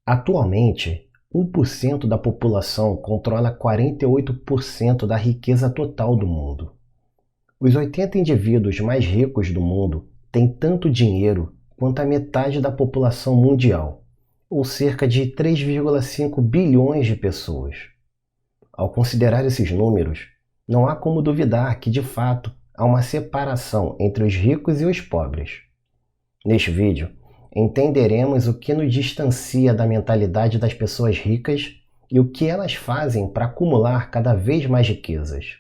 Atualmente, 1% da população controla 48% da riqueza total do mundo. Os 80 indivíduos mais ricos do mundo têm tanto dinheiro quanto a metade da população mundial, ou cerca de 3,5 bilhões de pessoas. Ao considerar esses números, não há como duvidar que, de fato, há uma separação entre os ricos e os pobres. Neste vídeo, entenderemos o que nos distancia da mentalidade das pessoas ricas e o que elas fazem para acumular cada vez mais riquezas.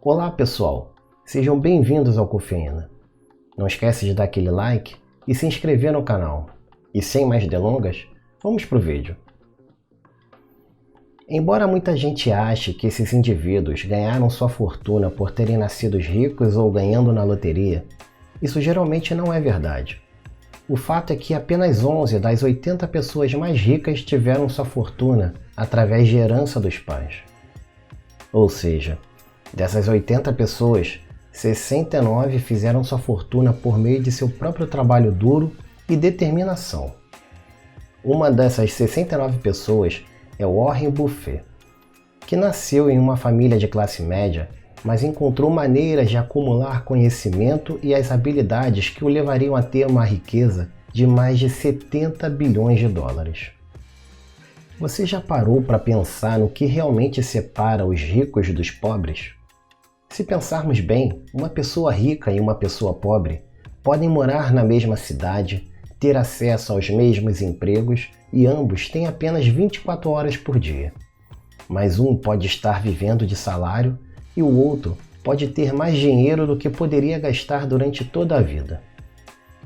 Olá pessoal, sejam bem-vindos ao Cofeína. Não esquece de dar aquele like e se inscrever no canal. E sem mais delongas, vamos para o vídeo. Embora muita gente ache que esses indivíduos ganharam sua fortuna por terem nascido ricos ou ganhando na loteria, isso geralmente não é verdade. O fato é que apenas 11 das 80 pessoas mais ricas tiveram sua fortuna através de herança dos pais. Ou seja, dessas 80 pessoas, 69 fizeram sua fortuna por meio de seu próprio trabalho duro e determinação. Uma dessas 69 pessoas é Warren Buffett, que nasceu em uma família de classe média, mas encontrou maneiras de acumular conhecimento e as habilidades que o levariam a ter uma riqueza de mais de 70 bilhões de dólares. Você já parou para pensar no que realmente separa os ricos dos pobres? Se pensarmos bem, uma pessoa rica e uma pessoa pobre podem morar na mesma cidade, ter acesso aos mesmos empregos e ambos têm apenas 24 horas por dia. Mas um pode estar vivendo de salário e o outro pode ter mais dinheiro do que poderia gastar durante toda a vida.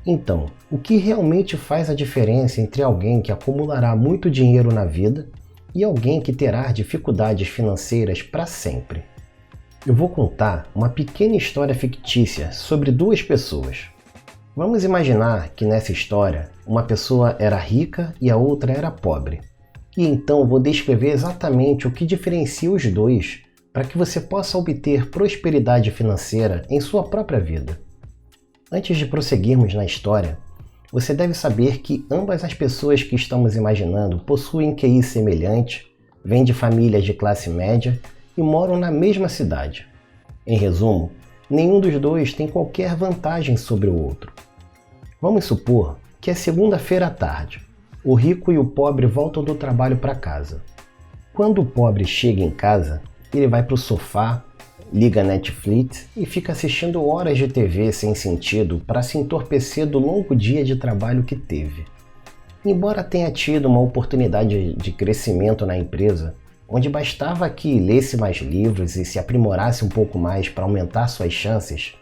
Então, o que realmente faz a diferença entre alguém que acumulará muito dinheiro na vida e alguém que terá dificuldades financeiras para sempre? Eu vou contar uma pequena história fictícia sobre duas pessoas. Vamos imaginar que nessa história uma pessoa era rica e a outra era pobre. E então vou descrever exatamente o que diferencia os dois para que você possa obter prosperidade financeira em sua própria vida. Antes de prosseguirmos na história, você deve saber que ambas as pessoas que estamos imaginando possuem QI semelhante, vêm de famílias de classe média e moram na mesma cidade. Em resumo, nenhum dos dois tem qualquer vantagem sobre o outro. Vamos supor que é segunda-feira à tarde. O rico e o pobre voltam do trabalho para casa. Quando o pobre chega em casa, ele vai para o sofá, liga Netflix e fica assistindo horas de TV sem sentido para se entorpecer do longo dia de trabalho que teve. Embora tenha tido uma oportunidade de crescimento na empresa, onde bastava que lesse mais livros e se aprimorasse um pouco mais para aumentar suas chances,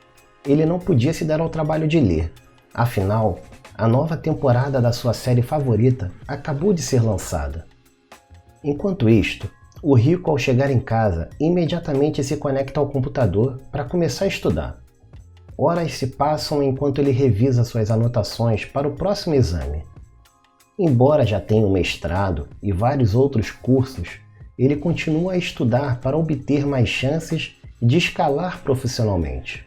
ele não podia se dar ao trabalho de ler. Afinal, a nova temporada da sua série favorita acabou de ser lançada. Enquanto isto, o rico, ao chegar em casa, imediatamente se conecta ao computador para começar a estudar. Horas se passam enquanto ele revisa suas anotações para o próximo exame. Embora já tenha um mestrado e vários outros cursos, ele continua a estudar para obter mais chances de escalar profissionalmente.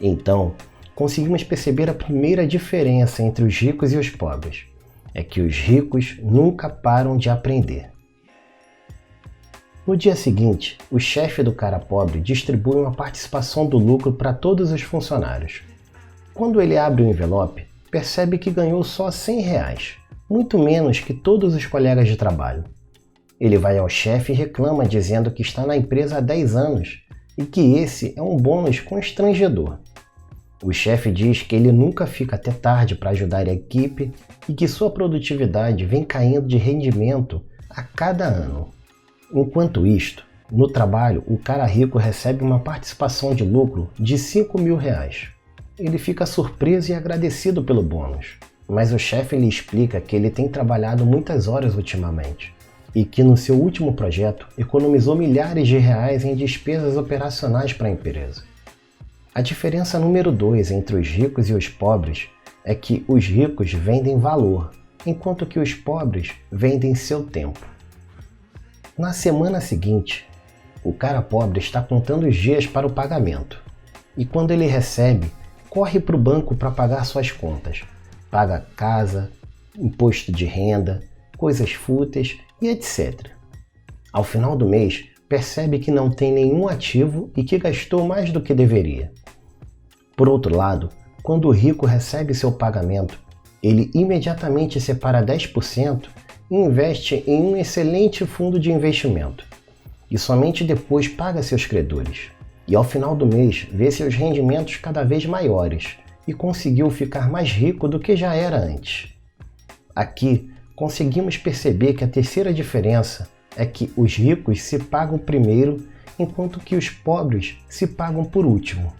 Então, conseguimos perceber a primeira diferença entre os ricos e os pobres. É que os ricos nunca param de aprender. No dia seguinte, o chefe do cara pobre distribui uma participação do lucro para todos os funcionários. Quando ele abre o envelope, percebe que ganhou só R$100, muito menos que todos os colegas de trabalho. Ele vai ao chefe e reclama dizendo que está na empresa há 10 anos e que esse é um bônus constrangedor. O chefe diz que ele nunca fica até tarde para ajudar a equipe e que sua produtividade vem caindo de rendimento a cada ano. Enquanto isto, no trabalho, o cara rico recebe uma participação de lucro de R$5.000. Ele fica surpreso e agradecido pelo bônus, mas o chefe lhe explica que ele tem trabalhado muitas horas ultimamente e que no seu último projeto economizou milhares de reais em despesas operacionais para a empresa. A diferença número 2 entre os ricos e os pobres é que os ricos vendem valor, enquanto que os pobres vendem seu tempo. Na semana seguinte, o cara pobre está contando os dias para o pagamento. e quando ele recebe, corre para o banco para pagar suas contas. Paga casa, imposto de renda, coisas fúteis e etc. Ao final do mês, percebe que não tem nenhum ativo e que gastou mais do que deveria. Por outro lado, quando o rico recebe seu pagamento, ele imediatamente separa 10% e investe em um excelente fundo de investimento. E somente depois paga seus credores. E ao final do mês, vê seus rendimentos cada vez maiores e conseguiu ficar mais rico do que já era antes. Aqui, conseguimos perceber que a terceira diferença é que os ricos se pagam primeiro, enquanto que os pobres se pagam por último.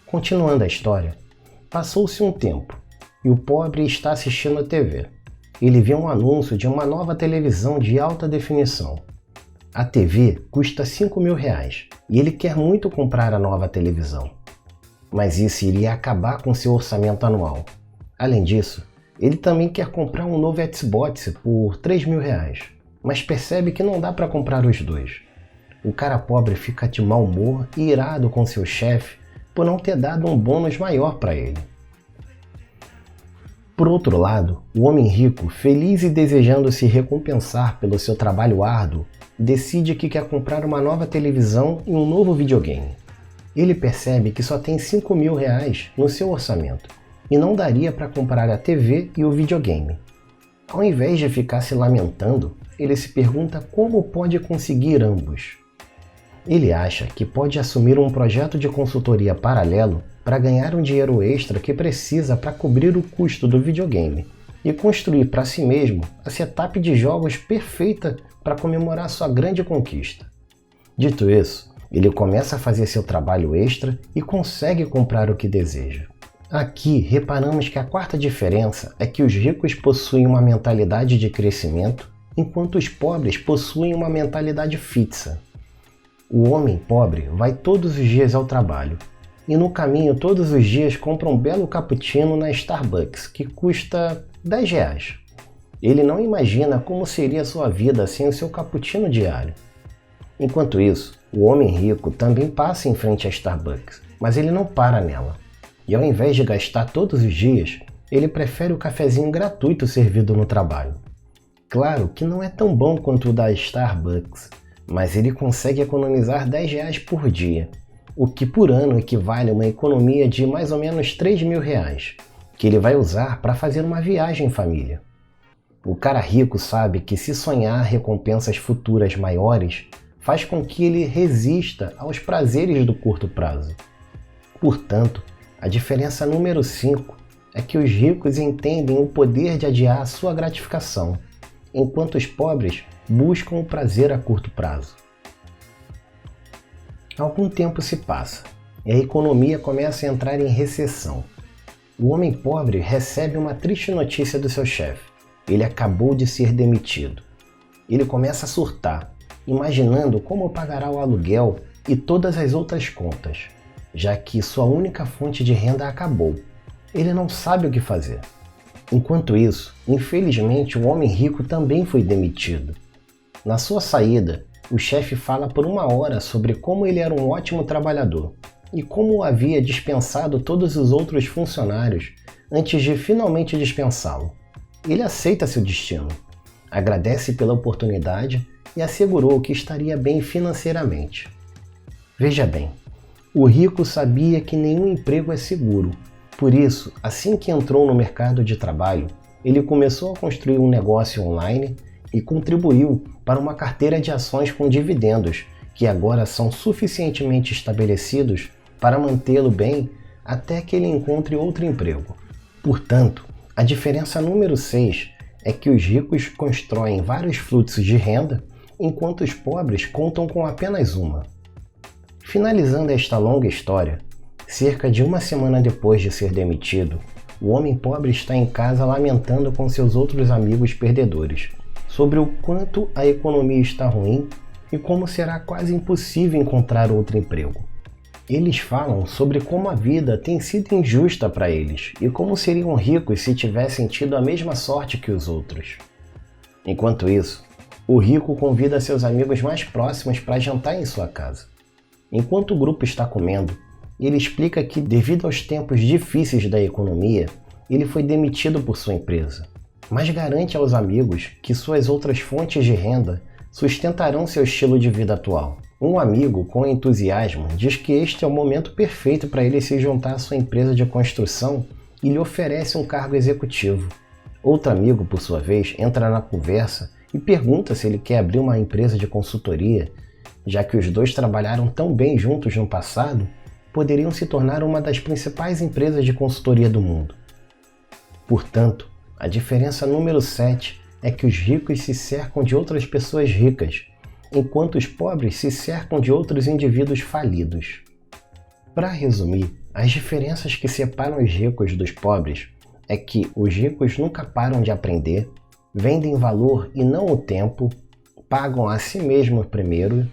Continuando a história, passou-se um tempo e o pobre está assistindo a TV. Ele vê um anúncio de uma nova televisão de alta definição. A TV custa R$5.000 e ele quer muito comprar a nova televisão. Mas isso iria acabar com seu orçamento anual. Além disso, ele também quer comprar um novo Xbox por R$3.000, mas percebe que não dá para comprar os dois. O cara pobre fica de mau humor e irado com seu chefe por não ter dado um bônus maior para ele. Por outro lado, o homem rico, feliz e desejando se recompensar pelo seu trabalho árduo, decide que quer comprar uma nova televisão e um novo videogame. Ele percebe que só tem R$5.000 no seu orçamento e não daria para comprar a TV e o videogame. Ao invés de ficar se lamentando, ele se pergunta como pode conseguir ambos. Ele acha que pode assumir um projeto de consultoria paralelo para ganhar um dinheiro extra que precisa para cobrir o custo do videogame e construir para si mesmo a setup de jogos perfeita para comemorar sua grande conquista. Dito isso, ele começa a fazer seu trabalho extra e consegue comprar o que deseja. Aqui reparamos que a quarta diferença é que os ricos possuem uma mentalidade de crescimento, enquanto os pobres possuem uma mentalidade fixa. O homem pobre vai todos os dias ao trabalho e no caminho todos os dias compra um belo cappuccino na Starbucks que custa R$10. Ele não imagina como seria sua vida sem o seu cappuccino diário. Enquanto isso, o homem rico também passa em frente à Starbucks, mas ele não para nela. E ao invés de gastar todos os dias, ele prefere o cafezinho gratuito servido no trabalho. Claro que não é tão bom quanto o da Starbucks, mas ele consegue economizar R$10 por dia, o que por ano equivale a uma economia de mais ou menos R$3.000, que ele vai usar para fazer uma viagem em família. O cara rico sabe que se sonhar recompensas futuras maiores, faz com que ele resista aos prazeres do curto prazo. Portanto, a diferença número 5 é que os ricos entendem o poder de adiar a sua gratificação, enquanto os pobres buscam o prazer a curto prazo. Algum tempo se passa e a economia começa a entrar em recessão. O homem pobre recebe uma triste notícia do seu chefe. Ele acabou de ser demitido. Ele começa a surtar, imaginando como pagará o aluguel e todas as outras contas, já que sua única fonte de renda acabou. Ele não sabe o que fazer. Enquanto isso, infelizmente o homem rico também foi demitido. Na sua saída, o chefe fala por 1 hora sobre como ele era um ótimo trabalhador e como havia dispensado todos os outros funcionários antes de finalmente dispensá-lo. Ele aceita seu destino, agradece pela oportunidade e assegurou que estaria bem financeiramente. Veja bem, o rico sabia que nenhum emprego é seguro. Por isso, assim que entrou no mercado de trabalho, ele começou a construir um negócio online e contribuiu para uma carteira de ações com dividendos, que agora são suficientemente estabelecidos para mantê-lo bem até que ele encontre outro emprego. Portanto, a diferença número 6 é que os ricos constroem vários fluxos de renda, enquanto os pobres contam com apenas uma. Finalizando esta longa história, cerca de 1 semana depois de ser demitido, o homem pobre está em casa lamentando com seus outros amigos perdedores sobre o quanto a economia está ruim e como será quase impossível encontrar outro emprego. Eles falam sobre como a vida tem sido injusta para eles e como seriam ricos se tivessem tido a mesma sorte que os outros. Enquanto isso, o rico convida seus amigos mais próximos para jantar em sua casa. Enquanto o grupo está comendo, Ele explica que, devido aos tempos difíceis da economia, ele foi demitido por sua empresa, mas garante aos amigos que suas outras fontes de renda sustentarão seu estilo de vida atual. Um amigo, com entusiasmo, diz que este é o momento perfeito para ele se juntar à sua empresa de construção e lhe oferece um cargo executivo. Outro amigo, por sua vez, entra na conversa e pergunta se ele quer abrir uma empresa de consultoria, já que os dois trabalharam tão bem juntos no passado, poderiam se tornar uma das principais empresas de consultoria do mundo. Portanto, a diferença número 7 é que os ricos se cercam de outras pessoas ricas, enquanto os pobres se cercam de outros indivíduos falidos. Para resumir, as diferenças que separam os ricos dos pobres é que os ricos nunca param de aprender, vendem valor e não o tempo, pagam a si mesmos primeiro,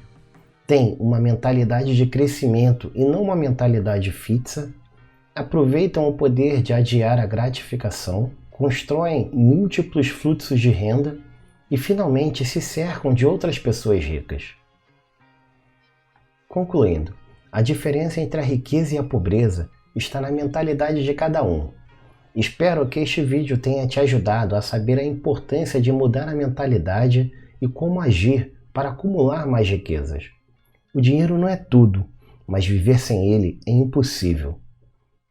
têm uma mentalidade de crescimento e não uma mentalidade fixa, aproveitam o poder de adiar a gratificação, constroem múltiplos fluxos de renda e finalmente se cercam de outras pessoas ricas. Concluindo, a diferença entre a riqueza e a pobreza está na mentalidade de cada um. Espero que este vídeo tenha te ajudado a saber a importância de mudar a mentalidade e como agir para acumular mais riquezas. O dinheiro não é tudo, mas viver sem ele é impossível.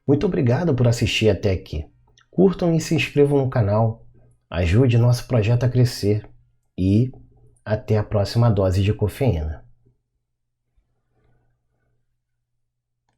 Muito obrigado por assistir até aqui. Curtam e se inscrevam no canal. Ajude nosso projeto a crescer. E até a próxima dose de cafeína.